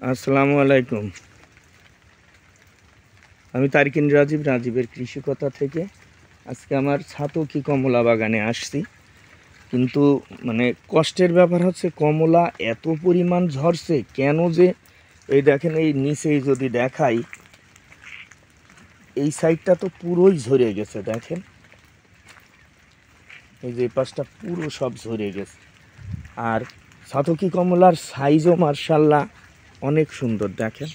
আসসালামু আলাইকুম। আমি তারিকিন রাজীবের কৃষিকথা থেকে আজকে আমার ছাতকি কমলা বাগানে আসছি। কিন্তু মানে কষ্টের ব্যাপার হচ্ছে কমলা এত পরিমাণ ঝরছে কেন যে, এই দেখেন এই নিচেই যদি দেখাই, এই সাইডটা তো পুরোই ঝরে গেছে। দেখেন এই যে পাশটা পুরো সব ঝরে গেছে। আর ছাতকি কমলার সাইজও মার্শাল্লাহ অনেক সুন্দর। দেখেন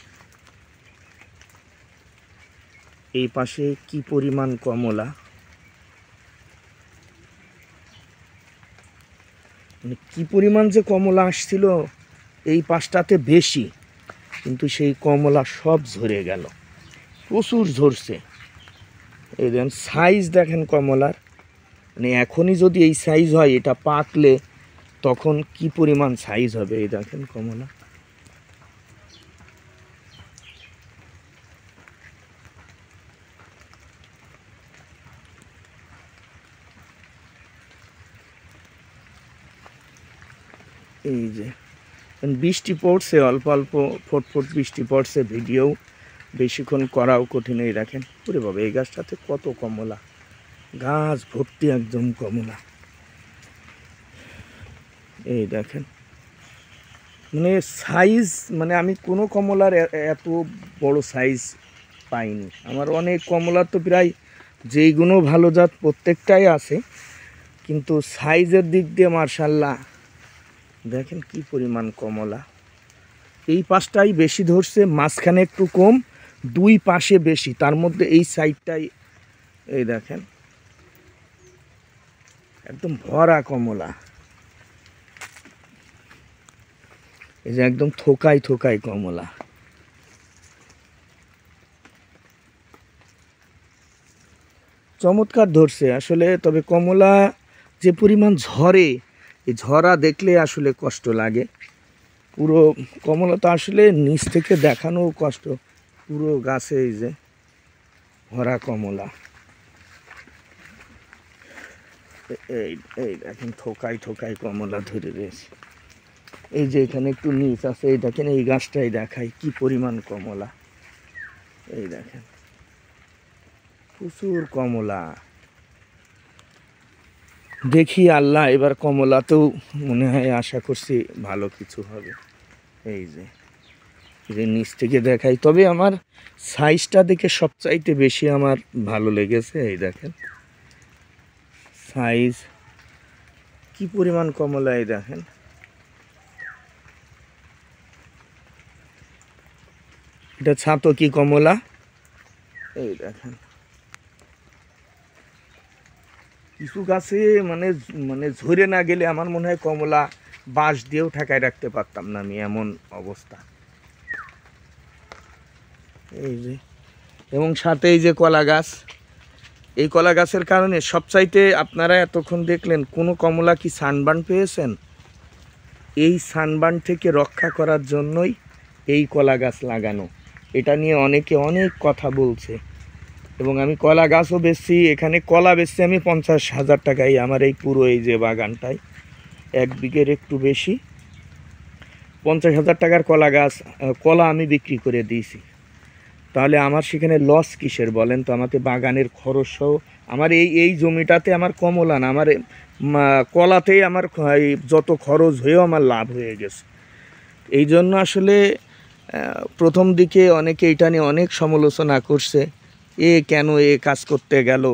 এই পাশে কি পরিমাণ কমলা, মানে কী পরিমাণ যে কমলা আসছিল এই পাশটাতে বেশি, কিন্তু সেই কমলা সব ঝরে গেল, প্রচুর ঝরছে। এই দেখেন সাইজ, দেখেন কমলার, মানে এখনই যদি এই সাইজ হয়, এটা পাকলে তখন কি পরিমাণ সাইজ হবে। এই দেখেন কমলা, এই যে বৃষ্টি পড়ছে, অল্প অল্প ফোট বৃষ্টি পড়ছে, ভিডিও বেশিক্ষণ করাও কঠিন। এই দেখেন ওরে বাবা, এই গাছটাতে কত কমলা, গাছ ভর্তি একদম কমলা। এই দেখেন মানে সাইজ, মানে আমি কোনো কমলার এত বড় সাইজ পাইনি। আমার অনেক কমলার তো প্রায় যেইগুলো ভালো জাত প্রত্যেকটাই আছে, কিন্তু সাইজের দিক দিয়ে মার্শাল্লাহ দেখেন কি পরিমাণ কমলা। এই পাশটাই বেশি ধরছে, মাঝখানে একটু কম, দুই পাশে বেশি, তার মধ্যে এই সাইডটাই এই দেখেন একদম ভরা কমলা। এই যে একদম থোকায় থোকায় কমলা। চমৎকার ধরছে আসলে। তবে কমলা যে পরিমাণ ঝরে, এই ঝরা দেখলে আসলে কষ্ট লাগে। পুরো কমলা তো আসলে নিচ থেকে দেখানো কষ্ট, পুরো গাছে এই যে ভরা কমলা। এই এই দেখেন থোকায় থোকায় কমলা ধরে রয়েছে। এই যে এখানে একটু নিচ আছে, এই দেখেন এই গাছটাই দেখায় কি পরিমাণ কমলা। এই দেখেন প্রচুর কমলা। দেখি আল্লাহ এবার কমলাতেও মনে হয়, আশা করছি ভালো কিছু হবে। এই যে নিচ থেকে দেখাই, তবে আমার সাইজটা দেখে সবচাইতে বেশি আমার ভালো লেগেছে। এই দেখেন সাইজ কি পরিমাণ কমলা। এই দেখেন এটা ছাতকি কমলা। এই দেখেন কিছু গাছে মানে মানে ঝরে না গেলে আমার মনে হয় কমলা বাঁশ দিয়েও ঠেকায় রাখতে পারতাম না আমি, এমন অবস্থা। এই যে এবং সাথে এই যে কলা গাছ, এই কলা গাছের কারণে সবচাইতে আপনারা এতক্ষণ দেখলেন কোনো কমলা কি সানবার্ন পেয়েছেন? এই সানবার্ন থেকে রক্ষা করার জন্যই এই কলা গাছ লাগানো। এটা নিয়ে অনেকে অনেক কথা বলছে, এবং আমি কলা গাছও বেচছি। এখানে কলা বেচছি আমি 50,000 টাকায়, আমার এই পুরো এই যে বাগানটায় 1 বিঘের একটু বেশি, 50,000 টাকার কলা গাছ, কলা আমি বিক্রি করে দিয়েছি। তাহলে আমার সেখানে লস কিসের বলেন তো? আমাকে বাগানের খরচ সহ আমার এই জমিটাতে আমার কমলা না, আমার কলাতেই আমার যত খরচ হয়েও আমার লাভ হয়ে গেছে। এই জন্য আসলে প্রথম দিকে অনেকে এটা নিয়ে অনেক সমালোচনা করছে, কেন কাজ করতে গেল,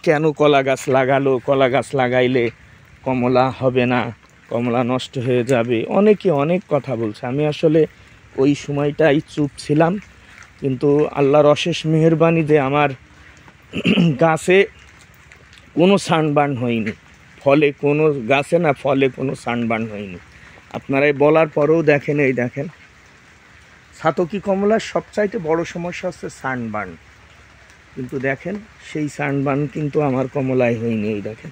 কেন কলা গাছ লাগালো, কলা গাছ লাগাইলে কমলা হবে না, কমলা নষ্ট হয়ে যাবে, অনেকে অনেক কথা বলছে। আমি আসলে ওই সময়টাই চুপ ছিলাম, কিন্তু আল্লাহর অশেষ মেহেরবানিতে আমার গাছে কোনো সানবার্ন হয়নি, ফলে কোনো গাছে না, ফলে কোনো সানবার্ন হয়নি। আপনারা বলার পরেও দেখেন, এই দেখেন ছাতকি কমলার সবচাইতে বড় সমস্যা হচ্ছে সানবার্ন, কিন্তু দেখেন সেই সানবার্ন কিন্তু আমার কমলায় হয়নি। এই দেখেন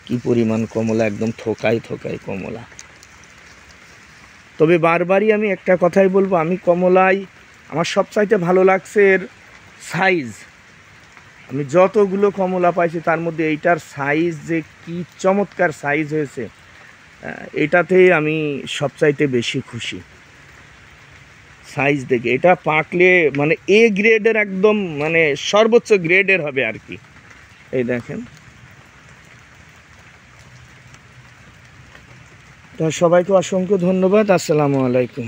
কি পরিমাণ কমলা, একদম থোকায় থোকায় কমলা। তবে বারবারই আমি একটা কথাই বলবো, আমি কমলায় আমার সবচাইতে ভালো লাগছে এর সাইজ। আমি যতগুলো কমলা পাইছি তার মধ্যে এইটার সাইজ যে কি চমৎকার সাইজ হয়েছে, এটাতেই আমি সবচাইতে বেশি খুশি। সাইজ দেখে, এটা পাকলে মানে এ গ্রেডের একদম মানে সর্বোচ্চ গ্রেডের হবে আর কি। এই দেখেন। তা সবাইকে অসংখ্য ধন্যবাদ। আসসালামু আলাইকুম।